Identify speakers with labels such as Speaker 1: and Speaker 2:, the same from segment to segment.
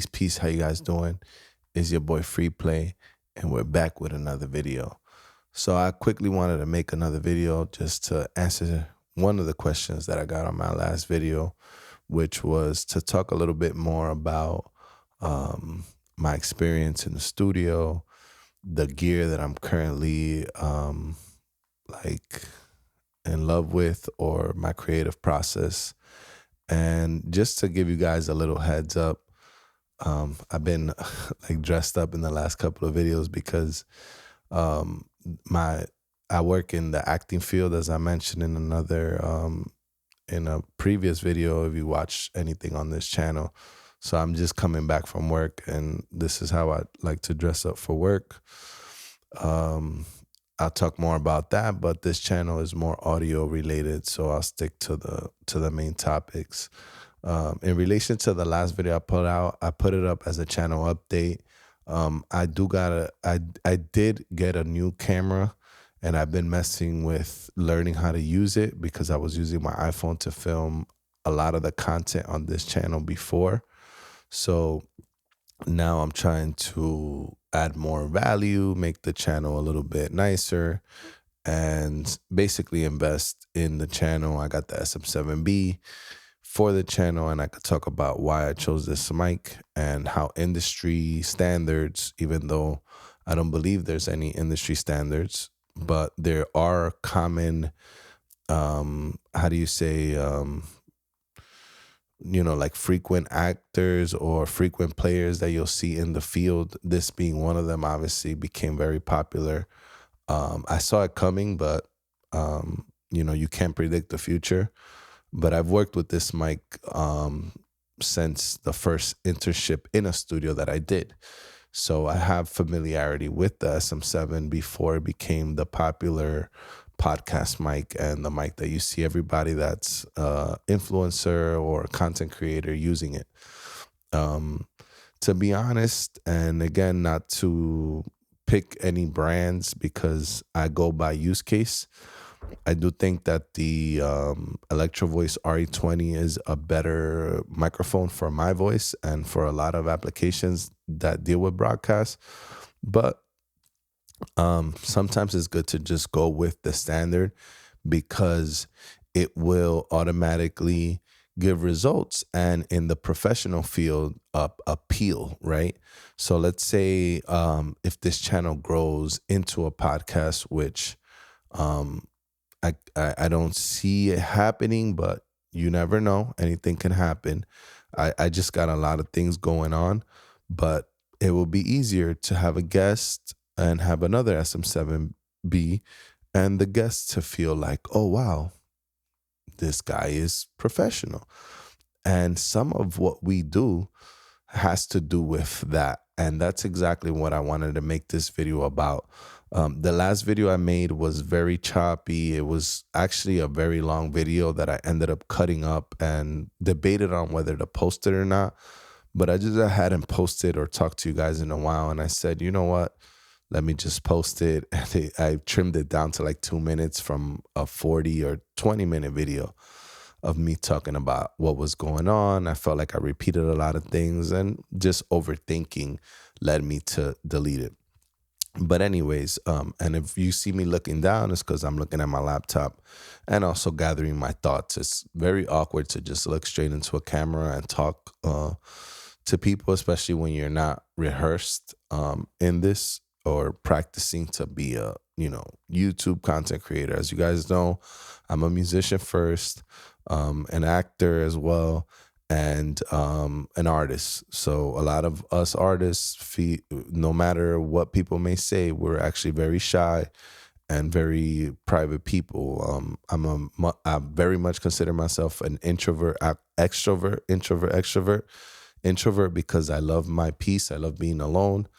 Speaker 1: Peace. How you guys doing? It's your boy Free Play, and we're back with another video. So I quickly wanted to make another video just to answer one of the questions that I got on my last video, which was to talk a little bit more about my experience in the studio, the gear that I'm currently like in love with, or my creative process. And just to give you guys a little heads up, I've been like dressed up in the last couple of videos because um, my I work in the acting field, as I mentioned in a previous video. If you watch anything on this channel, so I'm just coming back from work, and this is how I like to dress up for work. Um, I'll talk more about that, but this channel is more audio related, so I'll stick to the main topics. In relation to the last video I put out, I put it up as a channel update. I did get a new camera, and I've been messing with learning how to use it because I was using my iPhone to film a lot of the content on this channel before. So now I'm trying to add more value, make the channel a little bit nicer, and basically invest in the channel. I got the SM7B for the channel, and I could talk about why I chose this mic and how industry standards, even though I don't believe there's any industry standards, but there are common, how do you say, like frequent actors or frequent players that you'll see in the field. This being one of them, obviously became very popular. I saw it coming, but you can't predict the future. But I've worked with this mic since the first internship in a studio that I did. So I have familiarity with the SM7 before it became the popular podcast mic and the mic that you see everybody that's influencer or content creator using it. To be honest, and again, not to pick any brands because I go by use case, I do think that the Electro Voice RE20 is a better microphone for my voice and for a lot of applications that deal with broadcast. But sometimes it's good to just go with the standard because it will automatically give results, and in the professional field appeal, right? So let's say if this channel grows into a podcast, which I don't see it happening, but you never know. Anything can happen. I just got a lot of things going on, but it will be easier to have a guest and have another SM7B, and the guest to feel like, oh, wow, this guy is professional. And some of what we do has to do with that. And that's exactly what I wanted to make this video about. The last video I made was very choppy. It was actually a very long video that I ended up cutting up and debated on whether to post it or not. But I hadn't posted or talked to you guys in a while. And I said, you know what? Let me just post it. And I trimmed it down to like 2 minutes from a 40 or 20-minute video of me talking about what was going on. I felt like I repeated a lot of things, and just overthinking led me to delete it. But anyways, and if you see me looking down, it's because I'm looking at my laptop and also gathering my thoughts. It's very awkward to just look straight into a camera and talk to people, especially when you're not rehearsed in this or practicing to be a YouTube content creator. As you guys know, I'm a musician first, an actor as well, and an artist. So a lot of us artists, no matter what people may say, we're actually very shy and very private people. I very much consider myself an introvert, extrovert, extrovert. Introvert because I love my peace. I love being alone.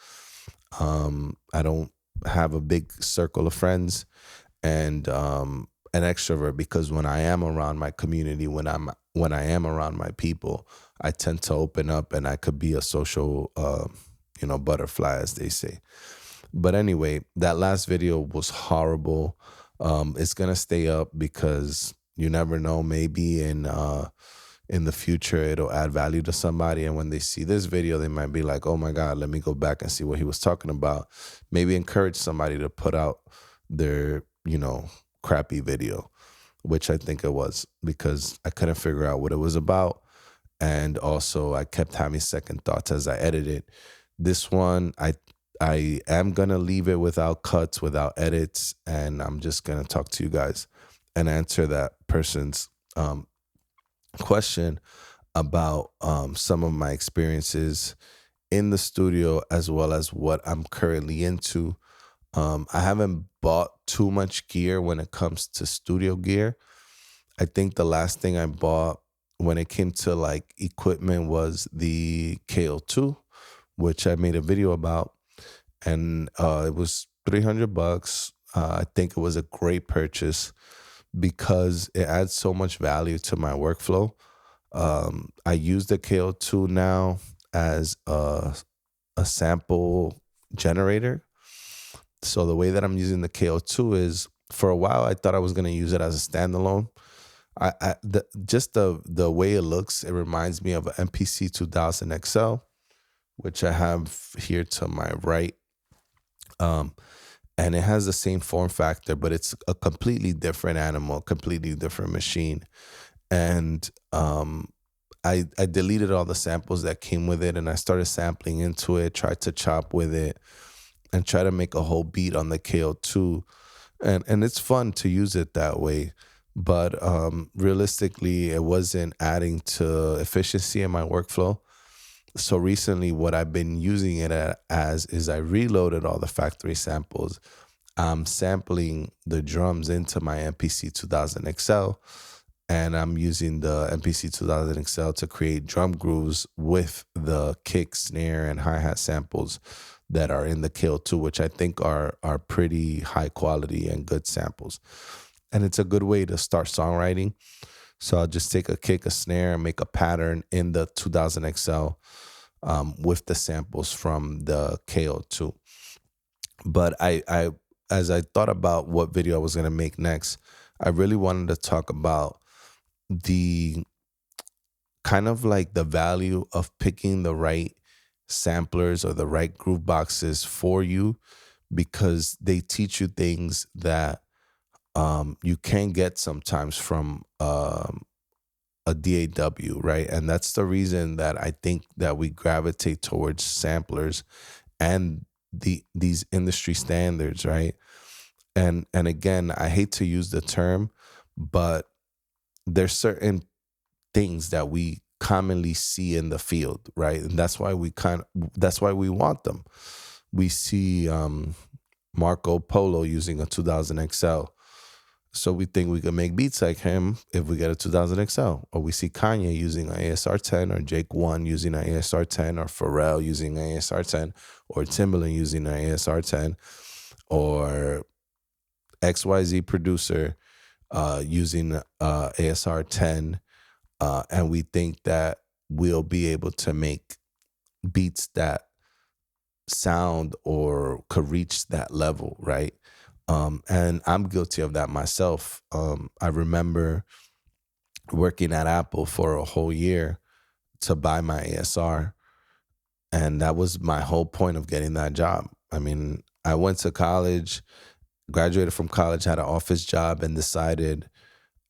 Speaker 1: I don't have a big circle of friends, and an extrovert because when I am around my community, when I am around my people, I tend to open up, and I could be a social, butterfly, as they say. But anyway, that last video was horrible. It's gonna stay up because you never know. Maybe in in the future it'll add value to somebody. And when they see this video, they might be like, oh my God, let me go back and see what he was talking about. Maybe encourage somebody to put out their, crappy video, which I think it was, because I couldn't figure out what it was about. And also I kept having second thoughts as I edited. This one, I am gonna leave it without cuts, without edits, and I'm just gonna talk to you guys and answer that person's question about some of my experiences in the studio as well as what I'm currently into. I haven't bought too much gear when it comes to studio gear. I think the last thing I bought when it came to like equipment was the KO2, which I made a video about, and it was $300. I think it was a great purchase because it adds so much value to my workflow. I use the KO2 now as a sample generator. So the way that I'm using the KO2 is, for a while I thought I was going to use it as a standalone. Just the way it looks, it reminds me of an MPC 2000 XL, which I have here to my right. And it has the same form factor, but it's a completely different animal, completely different machine. And I deleted all the samples that came with it, and I started sampling into it, tried to chop with it, and try to make a whole beat on the KO2. And it's fun to use it that way. But realistically, it wasn't adding to efficiency in my workflow. So recently, what I've been using it as is I reloaded all the factory samples. I'm sampling the drums into my MPC 2000 XL, and I'm using the MPC 2000 XL to create drum grooves with the kick, snare, and hi-hat samples that are in the KO2, which I think are pretty high quality and good samples. And it's a good way to start songwriting. So I'll just take a kick, a snare, and make a pattern in the 2000 XL with the samples from the KO2. But I as I thought about what video I was going to make next, I really wanted to talk about the kind of like the value of picking the right samplers or the right groove boxes for you, because they teach you things that you can get sometimes from a DAW, right? And that's the reason that I think that we gravitate towards samplers and these industry standards, right? And again, I hate to use the term, but there's certain things that we commonly see in the field, right? And that's why we want them. We see Marco Polo using a 2000 XL. So we think we can make beats like him if we get a 2000 XL. Or we see Kanye using an ASR 10, or Jake One using an ASR 10, or Pharrell using an ASR 10, or Timbaland using an ASR 10, or XYZ producer using ASR 10. And we think that we'll be able to make beats that sound or could reach that level, right? And I'm guilty of that myself. I remember working at Apple for a whole year to buy my ASR, and that was my whole point of getting that job. I mean, I went to college, graduated from college, had an office job, and decided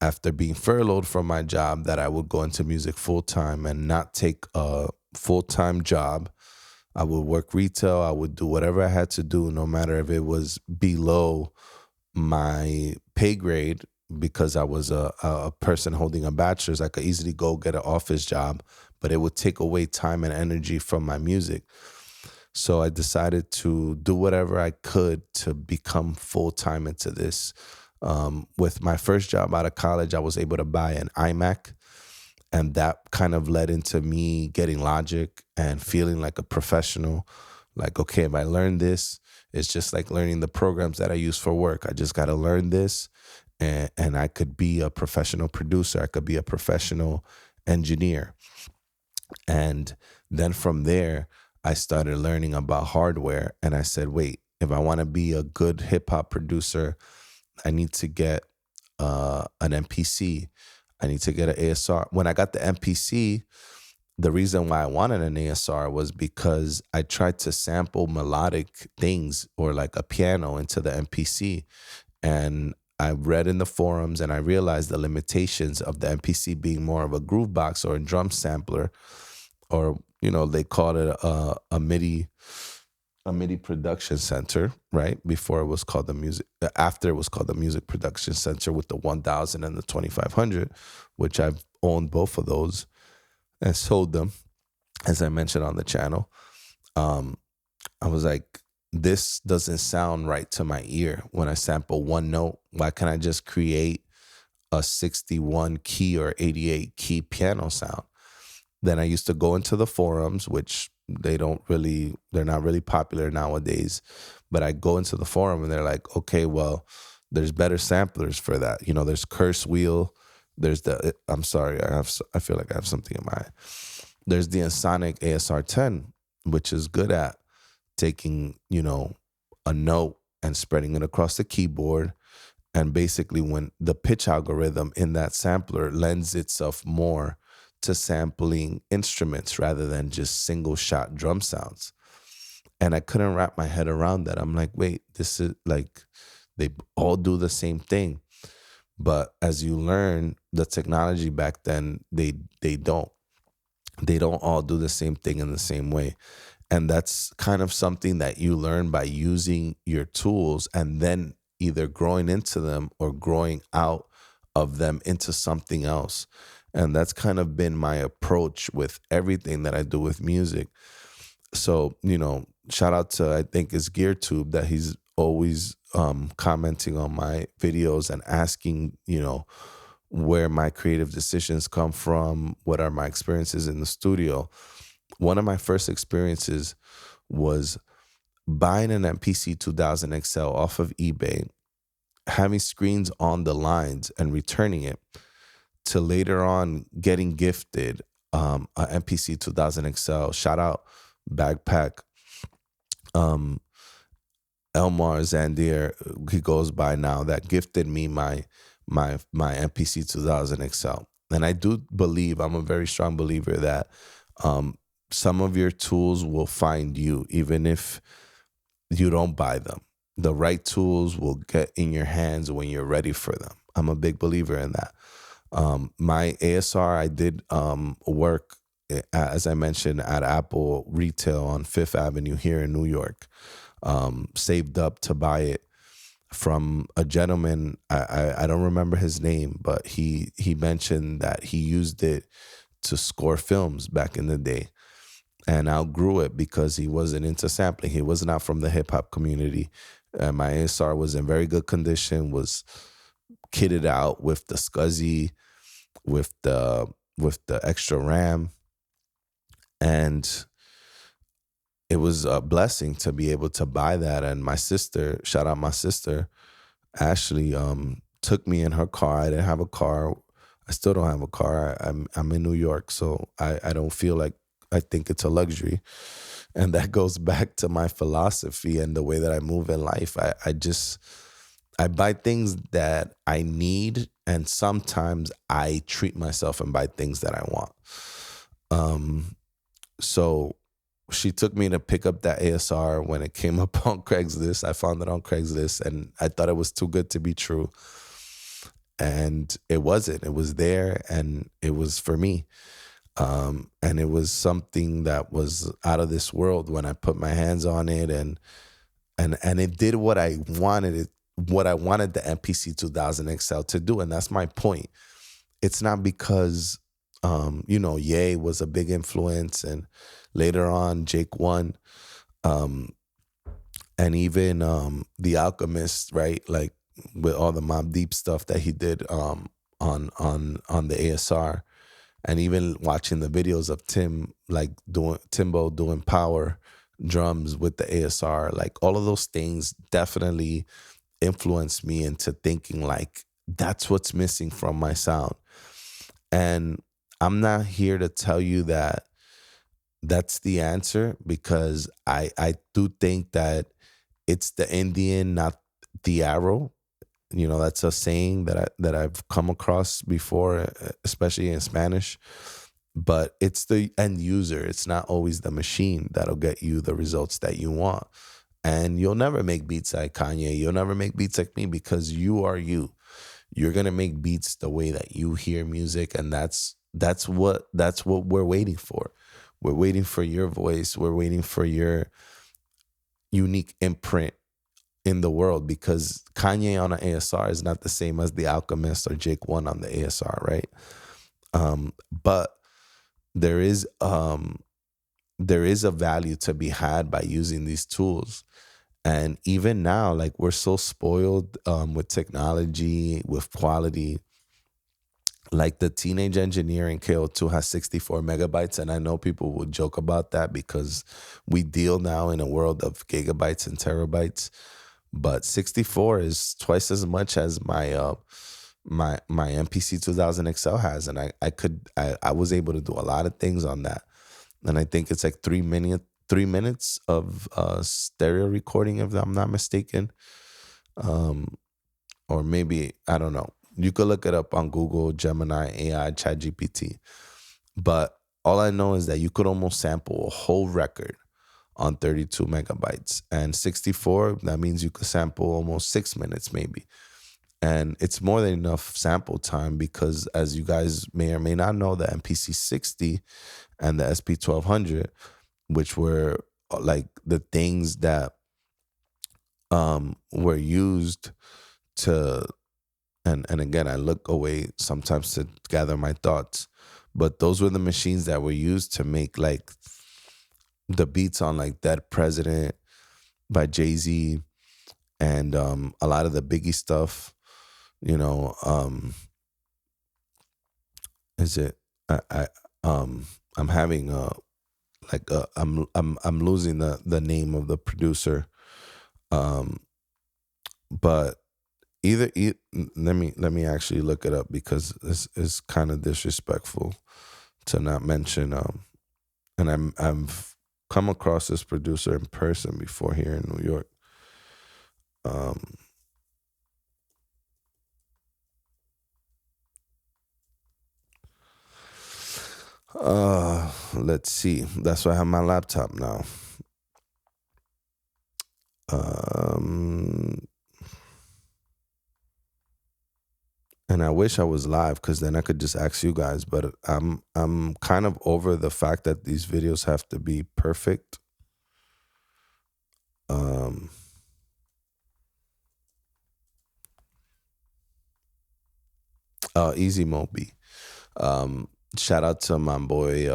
Speaker 1: after being furloughed from my job that I would go into music full time and not take a full-time job. I would work retail. I would do whatever I had to do, no matter if it was below my pay grade, because I was a person holding a bachelor's. I could easily go get an office job, but it would take away time and energy from my music. So I decided to do whatever I could to become full-time into this. With my first job out of college, I was able to buy an iMac. And that kind of led into me getting Logic and feeling like a professional. Like, okay, if I learn this, it's just like learning the programs that I use for work. I just got to learn this, and I could be a professional producer. I could be a professional engineer. And then from there, I started learning about hardware. And I said, wait, if I want to be a good hip hop producer, I need to get an MPC. I need to get an ASR. When I got the MPC, the reason why I wanted an ASR was because I tried to sample melodic things or like a piano into the MPC. And I read in the forums and I realized the limitations of the MPC being more of a groove box or a drum sampler, or, they called it a MIDI production center, right? Before it was called the music, after it was called the music production center with the 1000 and the 2500, which I've owned both of those and sold them, as I mentioned on the channel. Um, I was like, this doesn't sound right to my ear when I sample one note. Why can't I just create a 61 key or 88 key piano sound? Then I used to go into the forums, which they're not really popular nowadays, but I go into the forum and they're like, okay, well, there's better samplers for that. There's Curse Wheel. There's I'm sorry, I feel like I have something in my eye. There's the Ensoniq ASR10, which is good at taking, a note and spreading it across the keyboard. And basically when the pitch algorithm in that sampler lends itself more to sampling instruments rather than just single shot drum sounds. And I couldn't wrap my head around that. I'm like, wait, this is like, they all do the same thing. But as you learn the technology back then, they don't. They don't all do the same thing in the same way. And that's kind of something that you learn by using your tools and then either growing into them or growing out of them into something else. And that's kind of been my approach with everything that I do with music. So, shout out to, I think it's GearTube, that he's always commenting on my videos and asking, where my creative decisions come from, what are my experiences in the studio. One of my first experiences was buying an MPC 2000 XL off of eBay, having screens on the lines and returning it, to later on getting gifted a MPC 2000 XL. Shout out Backpack. Elmar Zandier, he goes by now, that gifted me my MPC 2000 XL. And I do believe, I'm a very strong believer that some of your tools will find you, even if you don't buy them. The right tools will get in your hands when you're ready for them. I'm a big believer in that. My ASR, I did work, as I mentioned, at Apple Retail on Fifth Avenue here in New York. Saved up to buy it from a gentleman. I don't remember his name, but he mentioned that he used it to score films back in the day, and outgrew it because he wasn't into sampling. He was not from the hip hop community. My ASR was in very good condition, was kitted out with the SCSI, with the extra RAM, and it was a blessing to be able to buy that. And my sister, shout out my sister, Ashley, took me in her car. I didn't have a car. I still don't have a car. I'm in New York, so I don't feel like, I think it's a luxury. And that goes back to my philosophy and the way that I move in life. I buy things that I need, and sometimes I treat myself and buy things that I want. So she took me to pick up that ASR when it came up on Craigslist. I found it on Craigslist, and I thought it was too good to be true. And it wasn't. It was there, and it was for me. And it was something that was out of this world when I put my hands on it, and it did what I wanted the MPC 2000 XL to do. And that's my point. It's not because Ye was a big influence, and later on Jake One, and even The Alchemist, right? Like with all the Mobb Deep stuff that he did on the ASR. And even watching the videos of Timbo doing power drums with the ASR, like all of those things definitely influenced me into thinking like, that's what's missing from my sound. And I'm not here to tell you that that's the answer, because I do think that it's the Indian, not the arrow. That's a saying that I've come across before, especially in Spanish. But it's the end user. It's not always the machine that'll get you the results that you want. And you'll never make beats like Kanye. You'll never make beats like me because you are you. You're gonna make beats the way that you hear music, and that's what we're waiting for. We're waiting for your voice. We're waiting for your unique imprint in the world, because Kanye on an ASR is not the same as The Alchemist or Jake One on the ASR, right? But there is there is a value to be had by using these tools. And even now, like, we're so spoiled with technology, with quality. Like the Teenage Engineer in KO2 has 64 megabytes. And I know people will joke about that because we deal now in a world of gigabytes and terabytes. But 64 is twice as much as my MPC 2000 XL has. And I was able to do a lot of things on that. And I think it's like 3 minutes of stereo recording, if I'm not mistaken. Or maybe, I don't know. You could look it up on Google, Gemini, AI, ChatGPT. But all I know is that you could almost sample a whole record on 32 megabytes. And 64, that means you could sample almost 6 minutes maybe. And it's more than enough sample time because, as you guys may or may not know, the MPC 60 and the SP 1200, which were like the things that were used to, and again, I look away sometimes to gather my thoughts, but those were the machines that were used to make like the beats on like Dead President by Jay-Z, and a lot of the Biggie stuff, you know, is it I I'm having I'm losing the name of the producer, um but let me actually look it up because it's kind of disrespectful to not mention, and I've come across this producer in person before here in New York. um let's see, that's why I have my laptop now. um and I wish I was live because then I could just ask you guys, but I'm kind of over the fact that these videos have to be perfect. um Easy Moby. Um, Shout out to my boy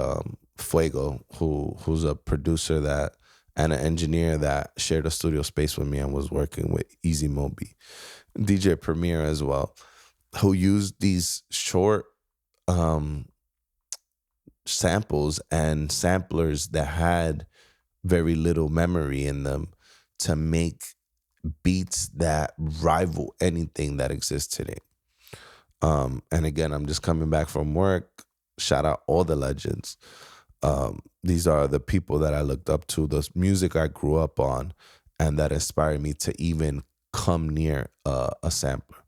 Speaker 1: Fuego, who's a producer that and an engineer that shared a studio space with me and was working with Easy Moby. DJ Premier as well, who used these short um, samples and samplers that had very little memory in them to make beats that rival anything that exists today. And again, I'm just coming back from work. Shout out all the legends. These are the people that I looked up to, the music I grew up on, and that inspired me to even come near a sampler.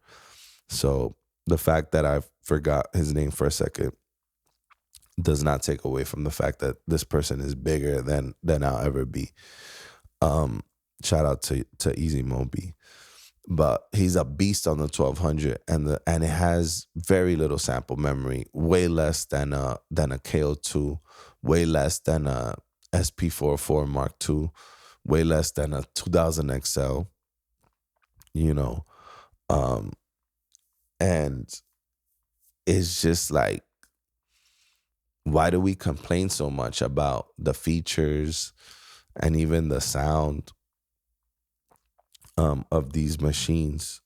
Speaker 1: So the fact that I forgot his name for a second does not take away from the fact that this person is bigger than I'll ever be. Um, Shout out to Easy Moby. But he's a beast on the 1200, and it has very little sample memory, way less than a KO2, way less than a SP44 Mark II, way less than a 2000 XL, you know. Um and it's just like, why do we complain so much about the features and even the sound of these machines?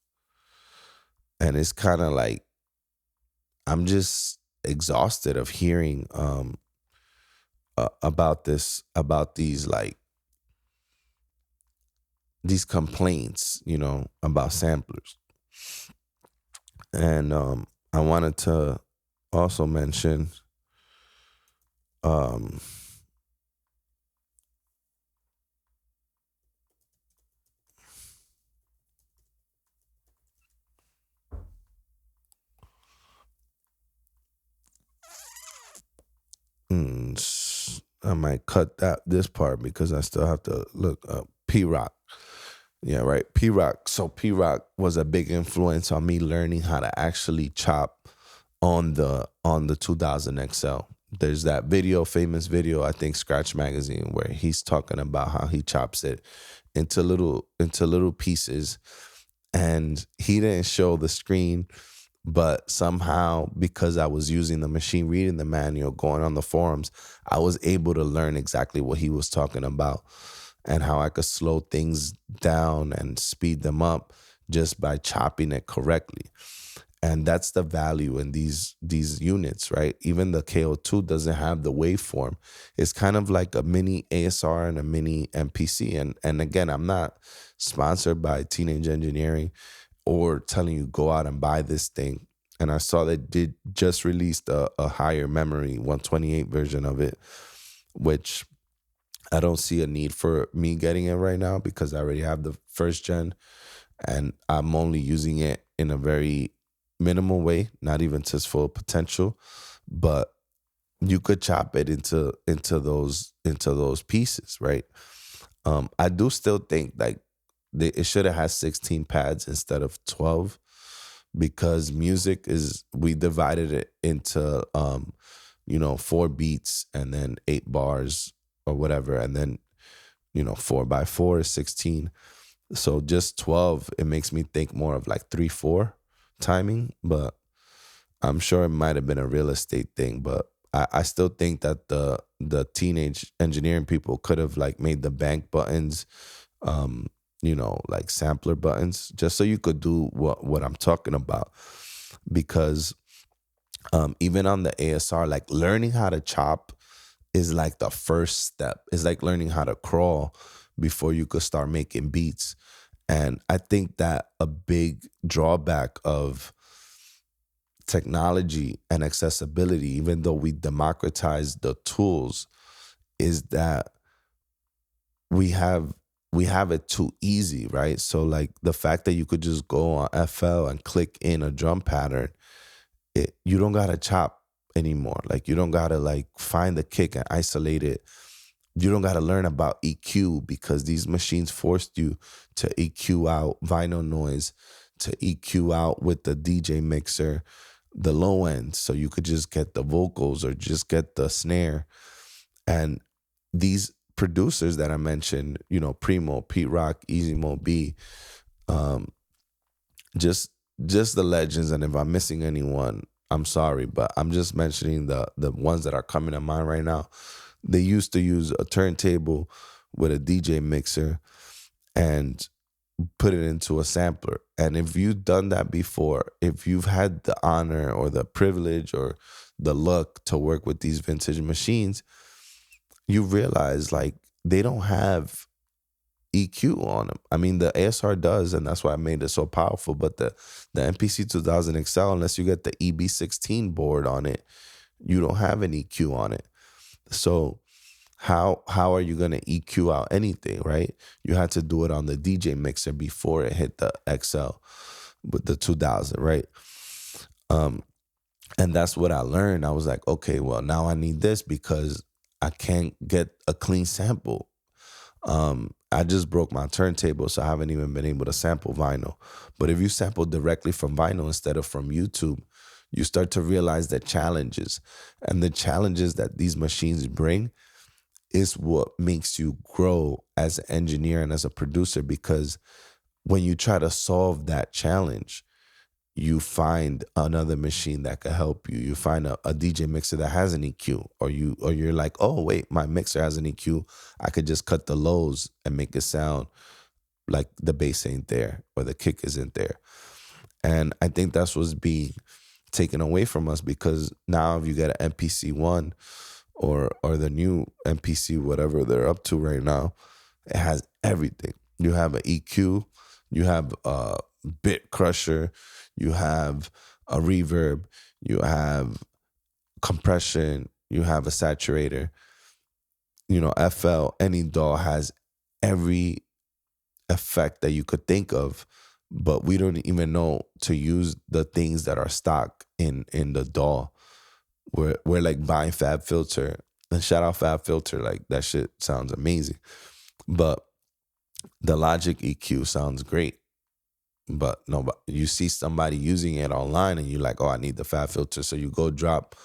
Speaker 1: And it's kind of like, I'm just exhausted of hearing about these, like, these complaints, about samplers. And I wanted to also mention, um I might cut this part because I still have to look up P Rock. Yeah, right. P Rock. So P Rock was a big influence on me learning how to actually chop on the 2000 XL. There's that video, famous video, I think Scratch Magazine, where he's talking about how he chops it into little pieces, and he didn't show the screen, but somehow because I was using the machine, reading the manual, going on the forums, I was able to learn exactly what he was talking about and how I could slow things down and speed them up just by chopping it correctly. And that's the value in these units, right? Even the KO2 doesn't have the waveform. It's kind of like a mini ASR and a mini MPC. And again, I'm not sponsored by Teenage Engineering or telling you go out and buy this thing. And I saw they did just released a higher memory 128 version of it, which I don't see a need for me getting it right now because I already have the first gen, and I'm only using it in a very minimal way, not even to its full potential. But you could chop it into those pieces, right? I do still think like it should have had 16 pads instead of 12, because music is, we divided it into 4 beats and then 8 bars or whatever, and then 4 by 4 is 16. So just 12, it makes me think more of like 3/4 timing, but I'm sure it might have been a real estate thing. But I still think that the Teenage Engineering people could have like made the bank buttons, like sampler buttons, just so you could do what I'm talking about. Because even on the ASR, like learning how to chop is like the first step. It's like learning how to crawl before you could start making beats. And I think that a big drawback of technology and accessibility, even though we democratize the tools, is that we have we have it too easy, right? So like the fact that you could just go on FL and click in a drum pattern, you don't gotta chop anymore. Like you don't gotta like find the kick and isolate it. You don't gotta learn about EQ because these machines forced you to EQ out vinyl noise, to EQ out with the DJ mixer the low end, so you could just get the vocals or just get the snare. And these producers that I mentioned, Primo, Pete Rock, Easy Mo B, um, just just the legends. And if I'm missing anyone, I'm sorry, but I'm just mentioning the ones that are coming to mind right now. They used to use a turntable with a DJ mixer and put it into a sampler. And if you've done that before, if you've had the honor or the privilege or the luck to work with these vintage machines, you realize like they don't have EQ on them. I mean, the ASR does, and that's why I made it so powerful. But the MPC 2000 XL, unless you get the EB16 board on it, you don't have an EQ on it. So how are you gonna EQ out anything, right? You had to do it on the DJ mixer before it hit the XL with the 2000, right? Um, and that's what I learned. I was like, okay, well now I need this because I can't get a clean sample. I just broke my turntable, so I haven't even been able to sample vinyl. But if you sample directly from vinyl instead of from YouTube, you start to realize the challenges. And the challenges that these machines bring is what makes you grow as an engineer and as a producer, because when you try to solve that challenge, you find another machine that could help you. You find a DJ mixer that has an EQ, or you're like, oh wait, my mixer has an EQ. I could just cut the lows and make it sound like the bass ain't there or the kick isn't there. And I think that's what's being taken away from us, because now if you get an MPC one or the new MPC, whatever they're up to right now, it has everything. You have an EQ, you have a bit crusher, you have a reverb, you have compression, you have a saturator. FL, any DAW has every effect that you could think of, but we don't even know to use the things that are stock in the DAW. We're like buying Fab Filter And shout out Fab Filter, like that shit sounds amazing. But the Logic EQ sounds great. But no, but you see somebody using it online and you're like, oh, I need the Fab Filter. So you go drop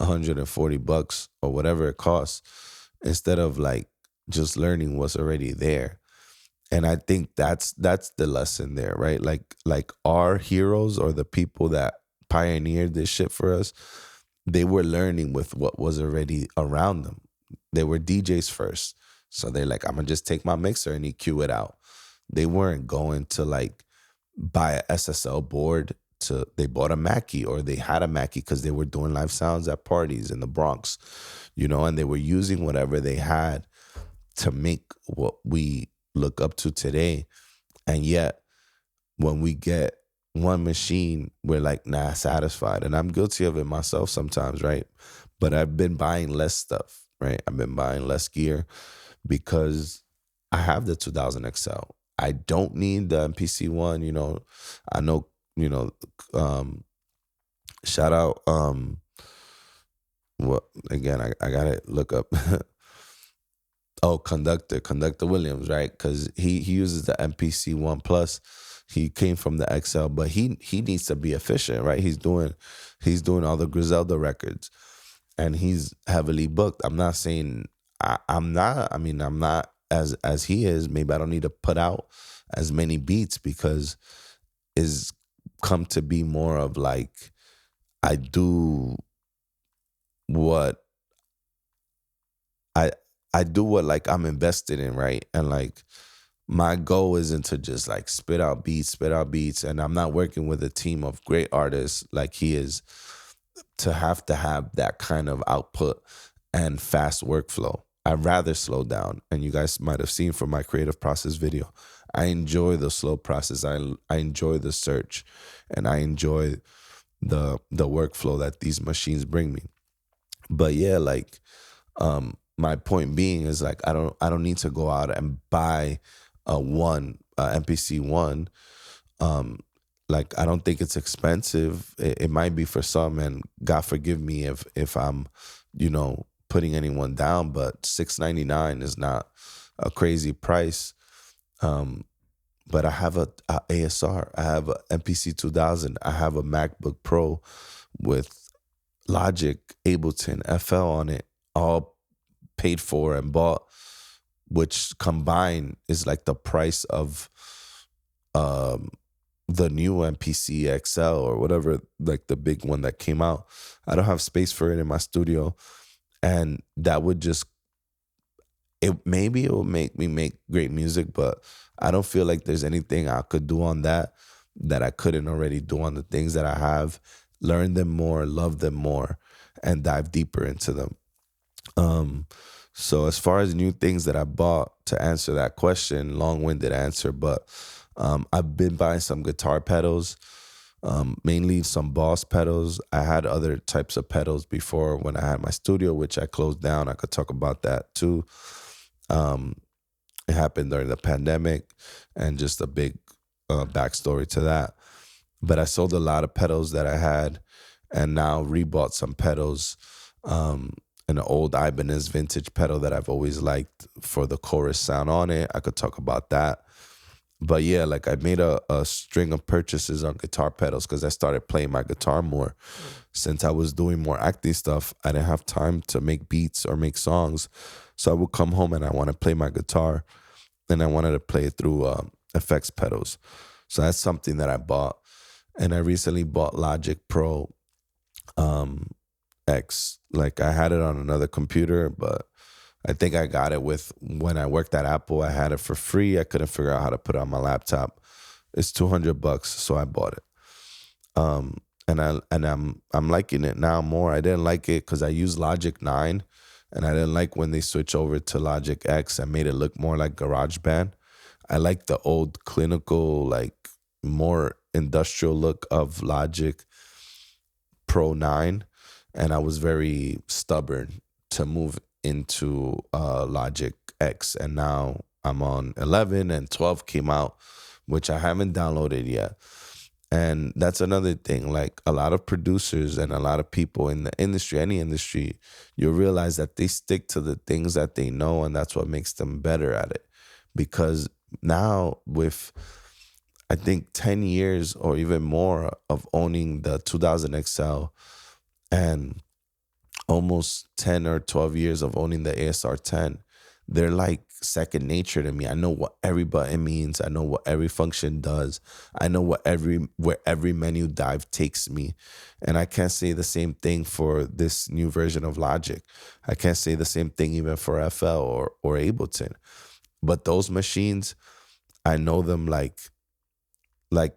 Speaker 1: $140 or whatever it costs instead of like just learning what's already there. And I think that's the lesson there, right? Like our heroes or the people that pioneered this shit for us, they were learning with what was already around them. They were DJs first. So they're like, I'm gonna just take my mixer and EQ it out. They weren't going to like buy a SSL board to they bought a Mackie or they had a Mackie because they were doing live sounds at parties in the Bronx, and they were using whatever they had to make what we look up to today. And yet when we get one machine, we're like, nah, satisfied. And I'm guilty of it myself sometimes, right? But I've been buying less stuff, right? I've been buying less gear because I have the 2000 XL. I don't need the MPC one, I know, um, shout out, what again, I gotta look up. Oh, Conductor Williams, right? Because he uses the MPC One Plus. He came from the XL, but he needs to be efficient, right? He's doing all the Griselda records, and he's heavily booked. I'm not saying I'm not. I mean, I'm not as he is. Maybe I don't need to put out as many beats because is come to be more of like I do what I I do what like I'm invested in, right? And like my goal isn't to just like spit out beats, and I'm not working with a team of great artists like he is to have that kind of output and fast workflow. I'd rather slow down. And you guys might have seen from my creative process video, I enjoy the slow process. I enjoy the search, and I enjoy the workflow that these machines bring me. But yeah, like my point being is like I don't need to go out and buy a MPC one. Um like I don't think it's expensive. It might be for some, and God forgive me if I'm, putting anyone down, but 699 is not a crazy price. Um but I have a ASR, I have a MPC 2000, I have a MacBook Pro with Logic, Ableton, FL on it, all paid for and bought, which combined is like the price of um the new MPC XL or whatever, like the big one that came out. I don't have space for it in my studio, and that would just it will make me make great music, but I don't feel like there's anything I could do on that I couldn't already do on the things that I have. Learn them more, love them more, and dive deeper into them. Um, so as far as new things that I bought, to answer that question, long-winded answer, but I've been buying some guitar pedals, mainly some Boss pedals. I had other types of pedals before when I had my studio, which I closed down. I could talk about that too. Um, it happened during the pandemic, and just a big backstory to that. But I sold a lot of pedals that I had, and now rebought some pedals. Um, an old Ibanez vintage pedal that I've always liked for the chorus sound on it. I could talk about that. But yeah, like I made a string of purchases on guitar pedals because I started playing my guitar more. Since I was doing more acting stuff, I didn't have time to make beats or make songs. So I would come home and I want to play my guitar, and I wanted to play it through effects pedals. So that's something that I bought. And I recently bought Logic Pro um, X. Like I had it on another computer, but I think I got it with when I worked at Apple. I had it for free. I couldn't figure out how to put it on my laptop. It's $200, so I bought it. And I'm liking it now more. I didn't like it because I used Logic 9, and I didn't like when they switched over to Logic X and made it look more like GarageBand. I like the old clinical, like more industrial look of Logic Pro 9, and I was very stubborn to move into Logic X, and now I'm on 11 and 12 came out, which I haven't downloaded yet. And that's another thing. Like a lot of producers and a lot of people in the industry, any industry, you'll realize that they stick to the things that they know, and that's what makes them better at it. Because now, with I think 10 years or even more of owning the 2000 XL and almost 10 or 12 years of owning the ASR 10, they're like second nature to me. I know what every button means. I know what every function does. I know where every menu dive takes me. And I can't say the same thing for this new version of Logic. I can't say the same thing even for FL or Ableton. But those machines, I know them like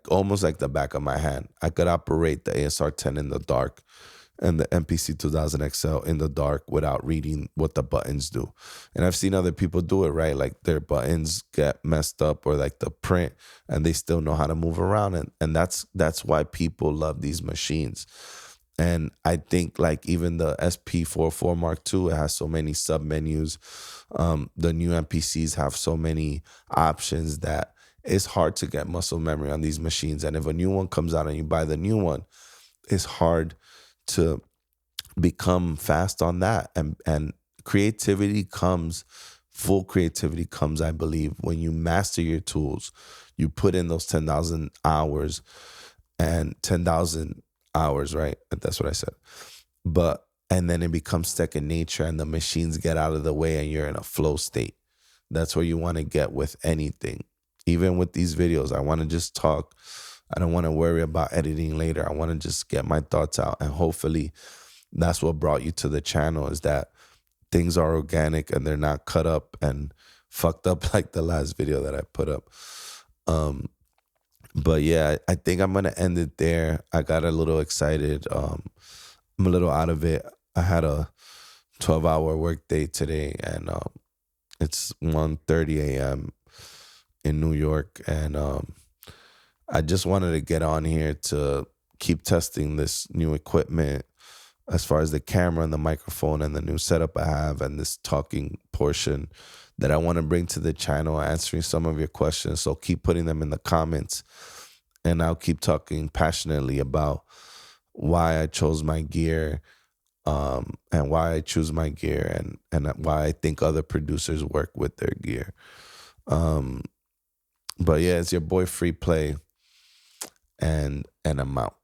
Speaker 1: almost like the back of my hand. I could operate the ASR 10 in the dark and the MPC 2000 XL in the dark without reading what the buttons do. And I've seen other people do it, right? Like their buttons get messed up or like the print, and they still know how to move around. And that's why people love these machines. And I think like even the SP44 Mark II, it has so many sub menus. The new MPCs have so many options that it's hard to get muscle memory on these machines. And if a new one comes out and you buy the new one, it's hard to become fast on that. And creativity comes, full creativity comes, I believe, when you master your tools. You put in those 10,000 hours and 10,000 hours, right? That's what I said. But and then it becomes second nature and the machines get out of the way and you're in a flow state. That's where you want to get with anything. Even with these videos, I want to just talk. I don't want to worry about editing later. I want to just get my thoughts out. And hopefully that's what brought you to the channel, is that things are organic and they're not cut up and fucked up like the last video that I put up. But yeah, I think I'm gonna end it there. I got a little excited. I'm a little out of it. I had a 12-hour work day today, and it's 1:30 a.m. in New York, and I just wanted to get on here to keep testing this new equipment as far as the camera and the microphone and the new setup I have and this talking portion that I want to bring to the channel, answering some of your questions. So keep putting them in the comments, and I'll keep talking passionately about why I chose my gear, and why I choose my gear, and why I think other producers work with their gear. Um, but yeah, it's your boy Free Play, and I'm out.